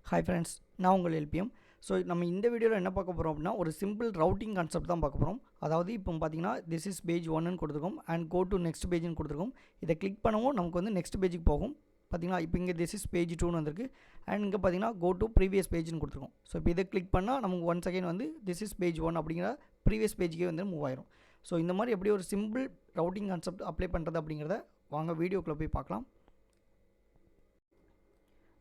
Hi friends, நான் உங்கள் LPM. So நம்ம இந்த வீடியோவில் என்ன பார்க்க போகிறோம் அப்படின்னா, ஒரு சிம்பிள் ரவுட்டிங் கான்செப்ட் தான் பார்க்க போகிறோம். அதாவது இப்போ பார்த்தீங்கன்னா திஸ் இஸ் பேஜ் 1ன்னு கொடுத்துருக்கோம் அண்ட் கோ டு நெக்ஸ்ட் பேஜ்னு கொடுத்துருக்கோம். இதை கிளிக் பண்ணவும் நமக்கு வந்து நெக்ஸ்ட் பேஜுக்கு போகும். பார்த்தீங்கன்னா இப்போ இங்கே திஸ் இஸ் பேஜ் 2ன்னு வந்திருக்கு அண்ட் இங்கே பார்த்தீங்கன்னா கோ டு ப்ரீவியஸ் பேஜ்னு கொடுத்துருக்கோம். ஸோ இப்போ இதை கிளிக் பண்ணால் நமக்கு ஒன் செகண்ட் வந்து திஸ் இஸ் பேஜ் 1 அப்படிங்கிற ப்ரீவியஸ் பேஜுக்கே வந்து மூவ் ஆயிரும். ஸோ இந்த மாதிரி எப்படி ஒரு சிம்பிள் ரவுட்டிங் கான்செப்ட் அப்ளை பண்ணுறது அப்படிங்கிறத வாங்க வீடியோக்குள்ளே போய் பார்க்கலாம்.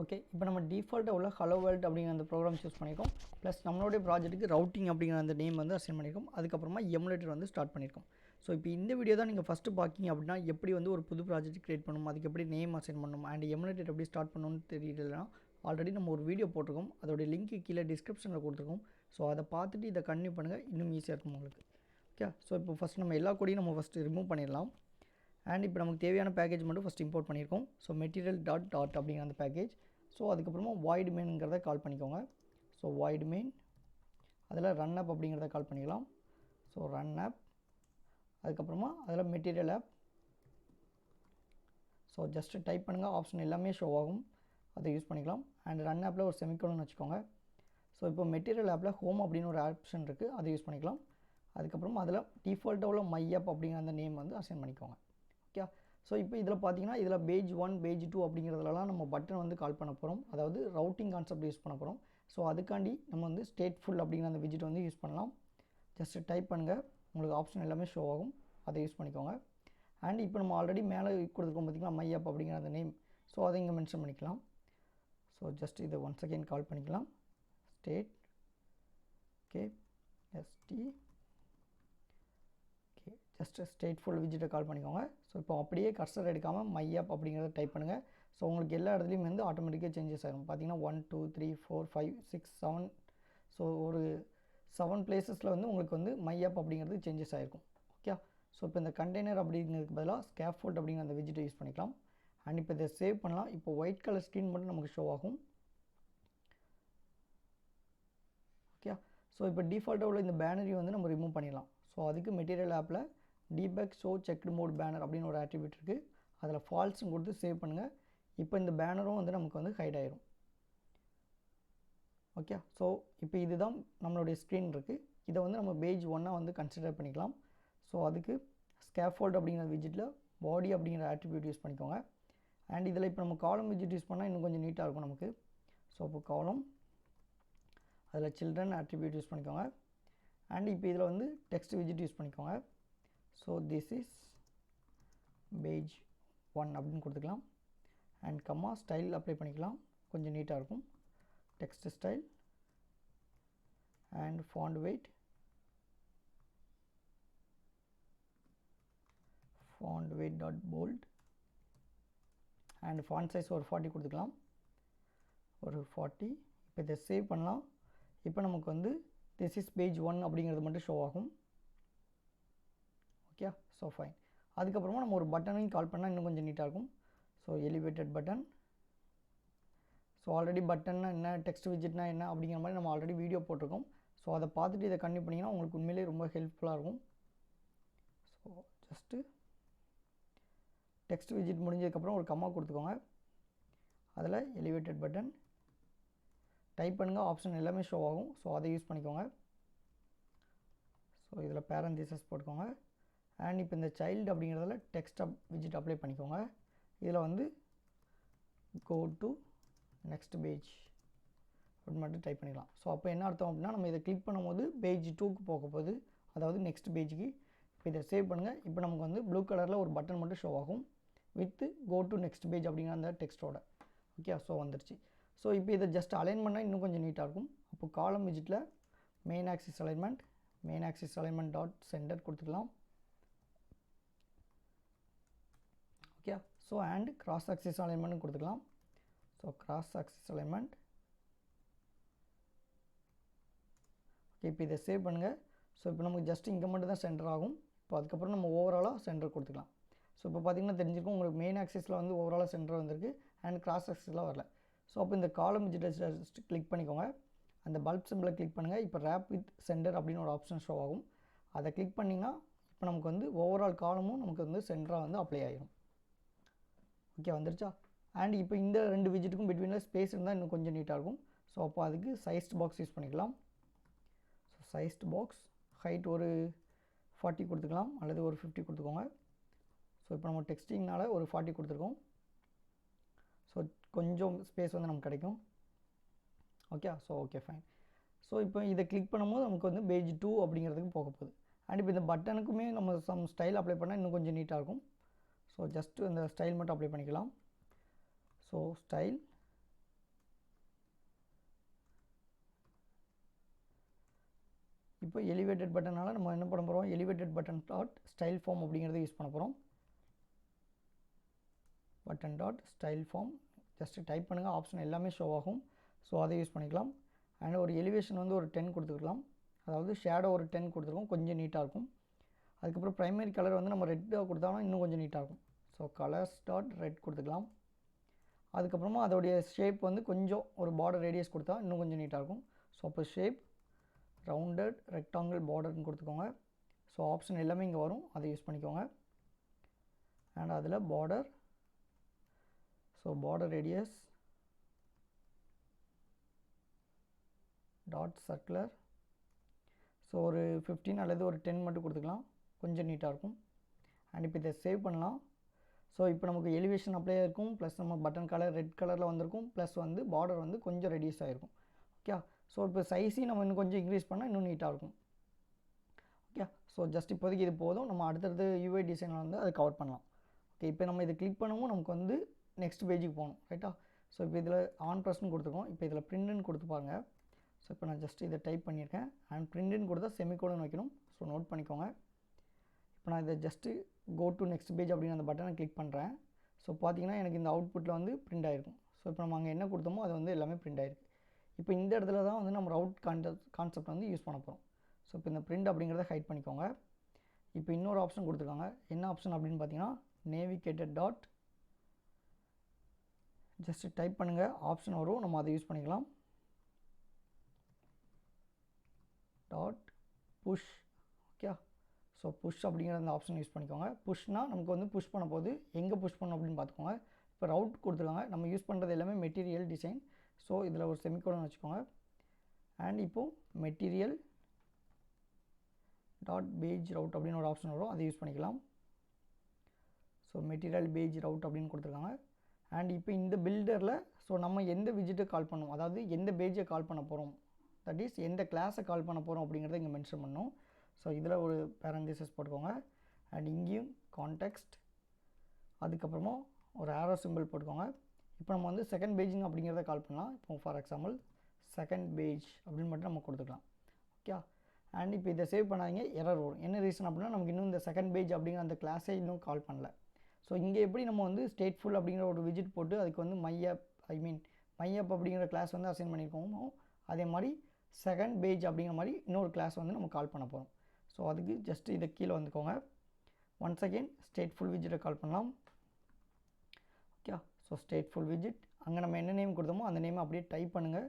ஓகே, இப்போ நம்ம டிஃபால்ட்டாக உள்ள ஹலோ வேர்ல்ட் அப்படிங்கிற அந்த ப்ரோக்ராம் சூஸ் பண்ணியிருக்கோம். ப்ளஸ் நம்மளுடைய ப்ராஜெக்ட்டுக்கு ரவுட்டிங் அப்படிங்கிற அந்த நேம் வந்து அசைன் பண்ணியிருக்கோம். அதுக்கப்புறமா எமுலேட்டர் வந்து ஸ்டார்ட் பண்ணியிருக்கோம். ஸோ இப்போ இந்த வீடியோ தான் நீங்கள் ஃபஸ்ட்டு பார்க்கிங்க அப்படின்னா எப்படி வந்து ஒரு புது ப்ராஜெக்ட் க்ரியேட் பண்ணணும், அதுக்கு எப்படி நேம் அசைன் பண்ணணும் அண்ட் எமுலேட்டர் எப்படி ஸ்டார்ட் பண்ணணும்னு தெரியலனா ஆல்ரெடி நம்ம ஒரு வீடியோ போட்டிருக்கோம். அதோடைய லிங்க்கு கீழே டிஸ்கிரிப்ஷனில் கொடுத்துருக்கோம். ஸோ அதை பார்த்துட்டு இதை கன்டினியூ பண்ணுங்கள், இன்னும் ஈஸியாக இருக்கும் உங்களுக்கு. ஓகே, ஸோ இப்போ ஃபஸ்ட் நம்ம எல்லா கோடையும் நம்ம ஃபஸ்ட்டு ரிமூவ் பண்ணிடலாம். அண்ட் இப்போ நமக்கு தேவையான பேக்கேஜ் மட்டும் ஃபஸ்ட் இம்போர்ட் பண்ணியிருக்கோம். ஸோ மெட்டீரியல் டாட் அப்படிங்கிற அந்த பேக்கேஜ். ஸோ அதுக்கப்புறமா வாய்டு மெயின்ங்கிறத கால் பண்ணிக்கோங்க. ஸோ வாய்டு மெயின் அதில் ரன் அப் அப்படிங்கிறத கால் பண்ணிக்கலாம். ஸோ ரன் அப் அதுக்கப்புறமா அதில் material app. So just type பண்ணுங்கள், ஆப்ஷன் எல்லாமே ஷோ ஆகும், அதை யூஸ் பண்ணிக்கலாம். அண்ட் ரன் ஆப்பில் ஒரு செமிகோலன் வச்சுக்கோங்க. ஸோ இப்போ மெட்டீரியல் ஆப்பில் ஹோம் அப்படின்னு ஒரு ஆப்ஷன் இருக்குது, அதை யூஸ் பண்ணிக்கலாம். அதுக்கப்புறமா அதில் டிஃபால்ட்டாக உள்ள மை ஆப் அப்படிங்கிற அந்த நேம் வந்து அசைன் பண்ணிக்கோங்க. ஓகே, ஸோ இப்போ இதில் பார்த்தீங்கன்னா இதில் பேஜ் 1 பேஜ் 2 அப்படிங்கிறதுலலாம் நம்ம பட்டன் வந்து கால் பண்ண போகிறோம், அதாவது ரவுட்டிங் கான்செப்ட் யூஸ் பண்ண போகிறோம். ஸோ அதுக்காண்டி நம்ம வந்து ஸ்டேட்ஃபுல் அப்படிங்கிற அந்த விஜிட் வந்து யூஸ் பண்ணலாம். ஜஸ்ட்டு டைப் பண்ணுங்கள், உங்களுக்கு ஆப்ஷன் எல்லாமே ஷோ ஆகும், அதை யூஸ் பண்ணிக்கோங்க. அண்ட் இப்போ நம்ம ஆல்ரெடி மேலே கொடுத்துருக்கோம் பார்த்திங்களா மை ஆப் அப்படிங்கிற அந்த நேம். ஸோ அதை இங்கே மென்ஷன் பண்ணிக்கலாம். ஸோ ஜஸ்ட் இதை ஒன் செகண்ட் கால் பண்ணிக்கலாம். ஸ்டேட் KST ஜஸ்ட்டு ஸ்டேட்ஃபுல் விஜிட்டை கால் பண்ணிக்கோங்க. ஸோ இப்போ அப்படியே கர்சர் எடுக்காமல் மை ஆப் அப்படிங்கிறத டைப் பண்ணுங்கள். ஸோ உங்களுக்கு எல்லா இடத்துலையும் வந்து ஆட்டோமேட்டிக்காக சேஞ்சஸ் ஆகும். பார்த்தீங்கன்னா 1 2 3 4 5 6 7 ஸோ ஒரு 7 பிளேசஸில் வந்து உங்களுக்கு வந்து மை ஆப் அப்படிங்கிறது சேஞ்சஸ் ஆகிருக்கும். ஓகே, ஸோ இப்போ இந்த கண்டெய்னர் அப்படிங்கிறதுக்கு பதிலாக ஸ்கேஃபோல்ட் அப்படிங்கிற அந்த விஜிட்டை யூஸ் பண்ணிக்கலாம். அண்ட் இப்போ இதை சேவ் பண்ணலாம். இப்போ ஒயிட் கலர் ஸ்க்ரீன் மட்டும் நமக்கு ஷோ ஆகும். ஓகே, ஸோ இப்போ டிஃபால்ட்டாக உள்ள இந்த பேனரையும் வந்து நம்ம ரிமூவ் பண்ணிடலாம். ஸோ அதுக்கு மெட்டீரியல் ஆப்பில் debug show checked mode banner அப்படின்னு ஒரு ஆட்ரிபியூட் இருக்குது, அதில் ஃபால்ஸ்னு கொடுத்து சேவ் பண்ணுங்கள். இப்போ இந்த பேனரும் வந்து நமக்கு வந்து ஹைட் ஆயிரும். ஓகே, ஸோ இப்போ இதுதான் நம்மளுடைய ஸ்க்ரீன் இருக்குது. இதை வந்து நம்ம பேஜ் 1 வந்து கன்சிடர் பண்ணிக்கலாம். ஸோ அதுக்கு ஸ்கேஃபோல்ட் அப்படிங்கிற விஜிட்டில் பாடி அப்படிங்கிற ஆட்ரிபியூட் யூஸ் பண்ணிக்கோங்க. அண்ட் இதில் இப்போ நம்ம காலம் விஜிட் யூஸ் பண்ணால் இன்னும் கொஞ்சம் நீட்டாக இருக்கும் நமக்கு. ஸோ இப்போ காலம் அதில் சில்ட்ரன் ஆட்ரிபியூட் யூஸ் பண்ணிக்கோங்க. அண்ட் இப்போ இதில் வந்து டெக்ஸ்ட் விஜிட் யூஸ் பண்ணிக்கோங்க. ஸோ திஸ் இஸ் பேஜ் 1 அப்படின்னு கொடுத்துக்கலாம். அண்ட் கம்மா ஸ்டைல் அப்ளை பண்ணிக்கலாம், கொஞ்சம் நீட்டாக இருக்கும். Text style and font weight dot bold and font size ஒரு 40 கொடுத்துக்கலாம், ஒரு 40. இப்போ இதை சேவ் பண்ணலாம். இப்போ நமக்கு வந்து திஸ் இஸ் பேஜ் 1 அப்படிங்கிறது மட்டும் ஷோ ஆகும். Okay, so fine. அதுக்கப்புறமா நம்ம ஒரு பட்டனையும் கால் பண்ணால் இன்னும் கொஞ்சம் நீட்டாக இருக்கும். So elevated button. So already பட்டன்னா என்ன, டெக்ஸ்ட் விஜிட்னா என்ன அப்படிங்கிற மாதிரி நம்ம ஆல்ரெடி வீடியோ போட்டிருக்கோம். ஸோ அதை பார்த்துட்டு இதை கண்டினியூ பண்ணிங்கன்னா உங்களுக்கு உண்மையிலே ரொம்ப ஹெல்ப்ஃபுல்லாக இருக்கும். ஸோ ஜஸ்ட்டு டெக்ஸ்ட் விஜிட் முடிஞ்சதுக்கப்புறம் ஒரு கம்மா கொடுத்துக்கோங்க. அதில் எலிவேட்டட் பட்டன் டைப் பண்ணுங்கள், ஆப்ஷன் எல்லாமே ஷோ ஆகும். ஸோ அதை யூஸ் பண்ணிக்கோங்க. ஸோ இதில் பேரந்தீசஸ் போட்டுக்கோங்க. அண்ட் இப்போ இந்த சைல்டு அப்படிங்கிறதுல டெக்ஸ்ட் விஜிட் அப்ளை பண்ணிக்கோங்க. இதில் வந்து கோ டு நெக்ஸ்ட் பேஜ் அப்படின்னு மட்டும் டைப் பண்ணிக்கலாம். ஸோ அப்போ என்ன அர்த்தம் அப்படின்னா நம்ம இதை கிளிக் பண்ணும்போது பேஜ் 2க்கு போக போகுது, அதாவது நெக்ஸ்ட் பேஜுக்கு. இப்போ இதை சேவ் பண்ணுங்கள். இப்போ நமக்கு வந்து ப்ளூ கலரில் ஒரு பட்டன் மட்டும் ஷோ ஆகும் with go to next page அப்படிங்கிற அந்த டெக்ஸ்ட்டோட. ஓகே, ஸோ வந்துருச்சு. ஸோ இப்போ இதை ஜஸ்ட் அலைன் பண்ணால் இன்னும் கொஞ்சம் நீட்டாக இருக்கும். அப்போ காலம் விஜிட்டில் main axis alignment dot centre கொடுத்துக்கலாம். Okay, so and cross axis alignment கொடுத்துக்கலாம். So cross axis alignment. Okay, இப்போ இதை சேவ் பண்ணுங்கள். ஸோ இப்போ நமக்கு ஜஸ்ட் இங்கே மட்டும் தான் சென்டர் ஆகும். இப்போ அதுக்கப்புறம் நம்ம ஓவராலாக சென்டர் கொடுத்துக்கலாம். ஸோ இப்போ பார்த்திங்கன்னா தெரிஞ்சிருக்கும் உங்களுக்கு மெயின் ஆக்சிஸில் வந்து ஓவராலாக சென்டர் வந்திருக்கு அண்ட் கிராஸ் ஆக்சிஸில் வரல. ஸோ அப்போ இந்த காலம் விஜிட்டை ஜஸ்ட் கிளிக் பண்ணிக்கோங்க. அந்த பல்ப் சிம்பிளை கிளிக் பண்ணுங்கள். இப்போ ரேப் வித் சென்டர் அப்படின்னு ஒரு ஆப்ஷன் ஷோ ஆகும், அதை கிளிக் பண்ணிங்கன்னா இப்போ நமக்கு வந்து ஓவரால் காலமும் நமக்கு வந்து சென்டராக வந்து அப்ளை ஆகிடும். ஓகே, வந்துருச்சா? அண்ட் இப்போ இந்த 2 விஜிட்டுக்கும் பிட்வீனில் ஸ்பேஸ் இருந்தால் இன்னும் கொஞ்சம் நீட்டாக இருக்கும். ஸோ அப்போ அதுக்கு சைஸ்ட் பாக்ஸ் யூஸ் பண்ணிக்கலாம். ஸோ சைஸ்ட் பாக்ஸ் ஹைட் ஒரு 40 கொடுத்துக்கலாம் அல்லது ஒரு 50 கொடுத்துக்கோங்க. ஸோ இப்போ நம்ம டெக்ஸ்டிங்னால ஒரு 40 கொடுத்துருக்கோம். ஸோ கொஞ்சம் ஸ்பேஸ் வந்து நமக்கு கிடைக்கும். Okay, so okay fine. So இப்போ இதை கிளிக் பண்ணும்போது நமக்கு வந்து பேஜ் 2 அப்படிங்கிறதுக்கு போக போகுது. அண்ட் இப்போ இந்த பட்டனுக்குமே நம்ம சம் ஸ்டைல் அப்ளை பண்ணால் இன்னும் கொஞ்சம் நீட்டாக இருக்கும். ஸோ ஜஸ்ட்டு இந்த ஸ்டைல் மட்டும் அப்ளை பண்ணிக்கலாம். ஸோ ஸ்டைல், இப்போ எலிவேட்டட் பட்டனால் நம்ம என்ன பண்ண போகிறோம், elevated button dot style form அப்படிங்கிறத யூஸ் பண்ண போகிறோம். Button dot style form just type பண்ணுங்கள், ஆப்ஷன் எல்லாமே ஷோ ஆகும். ஸோ அதை யூஸ் பண்ணிக்கலாம். அண்ட் ஒரு எலிவேஷன் வந்து ஒரு 10 கொடுத்துக்கலாம். அதாவது ஷேடோ ஒரு 10 கொடுத்துருக்கோம், கொஞ்சம் நீட்டாக இருக்கும். அதுக்கப்புறம் ப்ரைமரி கலர் வந்து நம்ம ரெட்டாக கொடுத்தாலும் இன்னும் கொஞ்சம் நீட்டாக இருக்கும். ஸோ கலர்ஸ் டாட் ரெட் கொடுத்துக்கலாம். அதுக்கப்புறமா அதோடைய ஷேப் வந்து கொஞ்சம் ஒரு பார்டர் ரேடியஸ் கொடுத்தா இன்னும் கொஞ்சம் நீட்டாக இருக்கும். ஸோ அப்போ ஷேப் ரவுண்டட் ரெக்டாங்கிள் பார்டர்னு கொடுத்துக்கோங்க. ஸோ ஆப்ஷன் எல்லாமே இங்கே வரும், அதை யூஸ் பண்ணிக்கோங்க. அண்ட் அதில் border, so border radius dot circular, so ஒரு 15 அல்லது ஒரு 10 மட்டும் கொடுத்துக்கலாம், கொஞ்சம் நீட்டாக இருக்கும். அண்ட் இப்போ இதை சேவ் பண்ணலாம். ஸோ இப்போ நமக்கு எலிவேஷன் அப்ளை இருக்கும், ப்ளஸ் நம்ம பட்டன் கலர் ரெட் கலரில் வந்திருக்கும், ப்ளஸ் வந்து பார்டர் வந்து கொஞ்சம் ரெடியூஸ் ஆகிருக்கும். ஓகே, ஸோ இப்போ சைஸையும் நம்ம இன்னும் கொஞ்சம் இன்க்ரீஸ் பண்ணால் இன்னும் நீட்டாக இருக்கும். ஓகே, ஸோ ஜஸ்ட் இப்போதைக்கு இது போதும். நம்ம அடுத்தடுத்து யூஐ டிசைனில் வந்து அதை கவர் பண்ணலாம். ஓகே, இப்போ நம்ம இதை கிளிக் பண்ணவும் நமக்கு வந்து நெக்ஸ்ட் பேஜுக்கு போகணும், ரைட்டா? ஸோ இப்போ இதில் ஆன் ப்ரெஸ்ன்னு கொடுத்துருக்கோம். இப்போ இதில் பிரிண்ட்னு கொடுத்து பாருங்கள். ஸோ இப்போ நான் ஜஸ்ட் இதை டைப் பண்ணியிருக்கேன். அண்ட் பிரிண்ட்னு கொடுத்தா செமிகோலன் வைக்கணும். ஸோ நோட் பண்ணிக்கோங்க. இப்போ நான் இதை just go to next page அப்படின்னு அந்த பட்டனை கிளிக் பண்ணுறேன். ஸோ பார்த்தீங்கன்னா எனக்கு இந்த அவுட்புட்டில் வந்து பிரிண்ட் ஆகிருக்கும். ஸோ இப்போ நம்ம அங்கே என்ன கொடுத்தோமோ அது வந்து எல்லாமே பிரிண்ட் ஆகிருக்கு. இப்போ இந்த இடத்துல தான் வந்து நம்ம ரவுட் கான்செப்ட் வந்து யூஸ் பண்ண போகிறோம். ஸோ இப்போ இந்த பிரிண்ட் அப்படிங்கிறத ஹைட் பண்ணிக்கோங்க. இப்போ இன்னொரு ஆப்ஷன் கொடுத்துருக்காங்க. என்ன ஆப்ஷன் அப்படின்னு பார்த்தீங்கன்னா நேவிகேட்டட் டாட், ஜஸ்ட்டு டைப் பண்ணுங்கள், ஆப்ஷன் வரும், நம்ம அதை யூஸ் பண்ணிக்கலாம். Dot push. Okay, so push அப்படிங்கிற அந்த ஆப்ஷன் யூஸ் பண்ணிக்கோங்க. புஷ்னால் நமக்கு வந்து புஷ் பண்ண போது எங்கே புஷ் பண்ணணும் அப்படின்னு பார்த்துக்கோங்க. இப்போ ரவுட் கொடுத்துருக்காங்க, நம்ம யூஸ் பண்ணுறது எல்லாமே மெட்டீரியல் டிசைன். ஸோ இதில் ஒரு செமிகோலன் வச்சுக்கோங்க. அண்ட் இப்போது மெட்டீரியல் டாட் பேஜ் ரவுட் அப்படின்னு ஒரு ஆப்ஷன் வரும், அதை யூஸ் பண்ணிக்கலாம். ஸோ மெட்டீரியல் பேஜ் ரவுட் அப்படின்னு கொடுத்துருக்காங்க. அண்ட் இப்போ இந்த பில்டரில் ஸோ நம்ம எந்த விஜிட்டை கால் பண்ணணும், அதாவது எந்த பேஜை கால் பண்ண போகிறோம், தட் இஸ் எந்த கிளாஸை கால் பண்ண போகிறோம் அப்படிங்கிறத இங்கே மென்ஷன் பண்ணணும். ஸோ இதில் ஒரு பேரந்திசஸ் போட்டுக்கோங்க. அண்ட் இங்கேயும் கான்டெக்ஸ்ட், அதுக்கப்புறமா ஒரு ஆரோ சிம்பிள் போட்டுக்கோங்க. இப்போ நம்ம வந்து செகண்ட் பேஜிங் அப்படிங்கிறத கால் பண்ணலாம். இப்போ ஃபார் எக்ஸாம்பிள் செகண்ட் பேஜ் அப்படின்னு மட்டும் நம்ம கொடுத்துக்கலாம். ஓகே, அண்ட் இப்போ இதை சேவ் பண்ணாதீங்க, எரர் வரும். என்ன ரீசன் அப்படின்னா நமக்கு இன்னும் இந்த செகண்ட் பேஜ் அப்படிங்கிற அந்த கிளாஸை இன்னும் கால் பண்ணல. ஸோ இங்கே எப்படி நம்ம வந்து ஸ்டேட்ஃபுல் அப்படிங்கிற ஒரு விஜிட் போட்டு அதுக்கு வந்து மையப் அப்படிங்கிற கிளாஸ் வந்து அசைன் பண்ணியிருக்கோமோ அதே மாதிரி செகண்ட் பேஜ் அப்படிங்கிற மாதிரி இன்னொரு கிளாஸ் வந்து நம்ம கால் பண்ண போகிறோம். ஸோ அதுக்கு ஜஸ்ட்டு இதை கீழே வந்துக்கோங்க. ஒன்ஸ் அகெயின் ஸ்டேட்ஃபுல் விஜிட்டை கால் பண்ணலாம். ஓகே, ஸோ ஸ்டேட்ஃபுல் விஜிட், அங்கே நம்ம என்ன நேம் கொடுத்தோமோ அந்த நேம் அப்படியே டைப் பண்ணுங்கள்.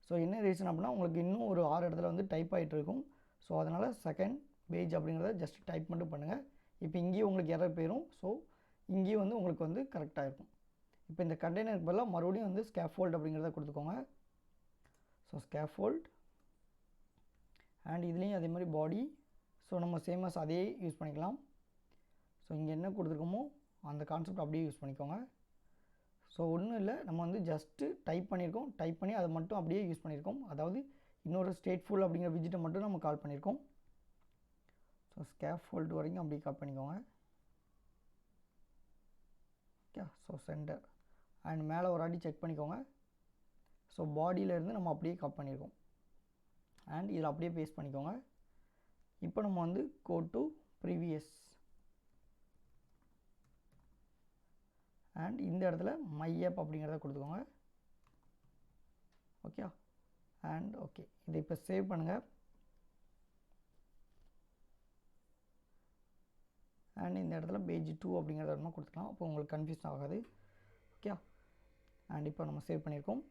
ஸோ என்ன ரீசன் அப்படின்னா உங்களுக்கு இன்னும் ஒரு 6 இடத்துல வந்து டைப் ஆகிட்டு இருக்கும். ஸோ அதனால் செகண்ட் பேஜ் அப்படிங்கிறத ஜஸ்ட் டைப் மட்டும் பண்ணுங்கள். இப்போ இங்கேயும் உங்களுக்கு எரர் போயிடும். ஸோ இங்கேயும் வந்து உங்களுக்கு வந்து கரெக்டாக இருக்கும். இப்போ இந்த கண்டெய்னருக்கு பதிலாக மறுபடியும் வந்து ஸ்கேஃபோல்ட் அப்படிங்கிறத கொடுத்துக்கோங்க. ஸோ ஸ்கேஃபோல்ட், அண்ட் இதுலேயும் அதே மாதிரி பாடி. ஸோ நம்ம சேமஸ் அதே யூஸ் பண்ணிக்கலாம். ஸோ இங்கே என்ன கொடுத்துருக்கோமோ அந்த கான்செப்ட் அப்படியே யூஸ் பண்ணிக்கோங்க. ஸோ ஒன்றும் இல்லை, நம்ம வந்து ஜஸ்ட்டு டைப் பண்ணியிருக்கோம், டைப் பண்ணி அதை மட்டும் அப்படியே யூஸ் பண்ணியிருக்கோம். அதாவது இன்னொரு ஸ்டேட்ஃபுல் அப்படிங்கிற விஜிட்டை மட்டும் நம்ம கால் பண்ணியிருக்கோம். ஸோ ஸ்கேஃபோல்ட் வரைக்கும் அப்படியே கால் பண்ணிக்கோங்க. ஓகே, ஸோ சென்டர் அண்ட் மேலே ஒரு அடி செக் பண்ணிக்கோங்க. ஸோ பாடியிலேருந்து நம்ம அப்படியே கால் பண்ணியிருக்கோம். அண்ட் இதில் அப்படியே பேஸ்ட் பண்ணிக்கோங்க. இப்போ நம்ம வந்து கோ டு ப்ரீவியஸ் அண்ட் இந்த இடத்துல மையப் அப்படிங்கிறத கொடுத்துக்கோங்க. ஓகே, அண்ட் ஓகே, இதை இப்போ சேவ் பண்ணுங்கள். அண்ட் இந்த இடத்துல பேஜ் 2 அப்படிங்கிறத வேணுமா கொடுத்துக்கலாம், அப்போ உங்களுக்கு கன்ஃபியூஸ் ஆகாது. ஓகே, அண்ட் இப்போ நம்ம சேவ் பண்ணியிருக்கோம்.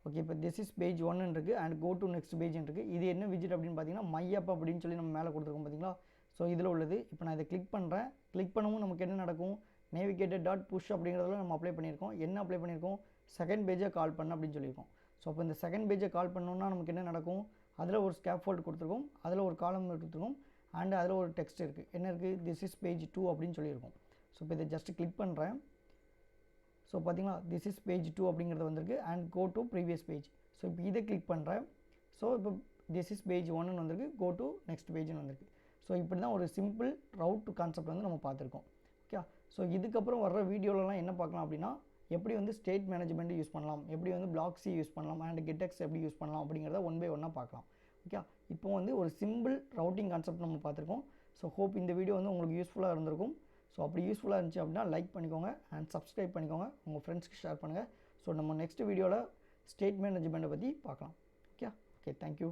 ஓகே, இப்போ திஸ் இஸ் பேஜ் 1 இருக்குது and go to next page இருக்குது. இது என்ன விஜிட் அப்படின்னு பார்த்தீங்கன்னா மையப் அப்படின்னு சொல்லி நம்ம மேலே கொடுத்துருக்கோம் பார்த்தீங்களா. ஸோ இதில் உள்ளது. இப்போ நான் இதை கிளிக் பண்ணுறேன். கிளிக் பண்ணவும் நமக்கு என்ன நடக்கும், நேவிகேட்டட் டாட் புஷ் அப்படிங்கிறதுல நம்ம அப்ளை பண்ணியிருக்கோம். என்ன அப்ளை பண்ணியிருக்கோம், செகண்ட் பேஜை கால் பண்ண அப்படின்னு சொல்லியிருக்கோம். ஸோ அப்போ இந்த செகண்ட் பேஜை கால் பண்ணோம்னா நமக்கு என்ன நடக்கும், அதில் ஒரு ஸ்கேஃபோல்டு கொடுத்துருக்கோம், அதில் ஒரு காலம் கொடுத்துருக்கோம், அண்ட் அதில் ஒரு டெக்ஸ்ட் இருக்குது. என்ன இருக்குது, திஸ் இஸ் பேஜ் 2 அப்படின்னு சொல்லியிருக்கோம். ஸோ இப்போ இதை ஜஸ்ட் கிளிக் பண்ணுறேன். ஸோ பார்த்தீங்களா, திஸ் இஸ் பேஜ் 2 அப்படிங்கிறது வந்திருக்கு and go to previous page. So இப்போ இதை கிளிக் பண்ணுறேன். ஸோ இப்போ திஸ் இஸ் பேஜ் 1ன்னு வந்திருக்கு, கோ டு நெக்ஸ்ட் பேஜ்னு வந்திருக்கு. ஸோ இப்படி தான் ஒரு சிம்பிள் ரவுட் கான்செப்ட் வந்து நம்ம பார்த்துருக்கோம். ஓகே, ஸோ இதுக்கப்புறம் வர்ற வீடியோலலாம் என்ன பார்க்கலாம் அப்படின்னா, எப்படி வந்து ஸ்டேட் மேனேஜ்மெண்ட் யூஸ் பண்ணலாம், எப்படி வந்து பிளாக் சி யூஸ் பண்ணலாம், அண்ட் கெட்டெக்ஸ் எப்படி யூஸ் பண்ணலாம் அப்படிங்கிறத ஒன் பை ஒன்னாக பார்க்கலாம். ஓகே, இப்போ வந்து ஒரு சிம்பிள் ரவுட்டிங் கான்செப்ட் நம்ம பார்த்துருக்கோம். ஸோ ஹோப் இந்த வீடியோ வந்து உங்களுக்கு யூஸ்ஃபுல்லாக இருந்திருக்கும். ஸோ அப்படி யூஸ்ஃபுல்லாக இருந்துச்சு அப்படின்னா லைக் பண்ணிக்கோங்க அண்ட் சப்ஸ்கிரைப் பண்ணிக்கோங்க, உங்கள் ஃப்ரெண்ட்ஸ்க்கு ஷேர் பண்ணுங்கள். ஸோ நம்ம நெக்ஸ்ட் வீடியோவில் ஸ்டேட் மேனேஜ்மெண்ட்டை பற்றி பார்க்கலாம். Okay, thank you.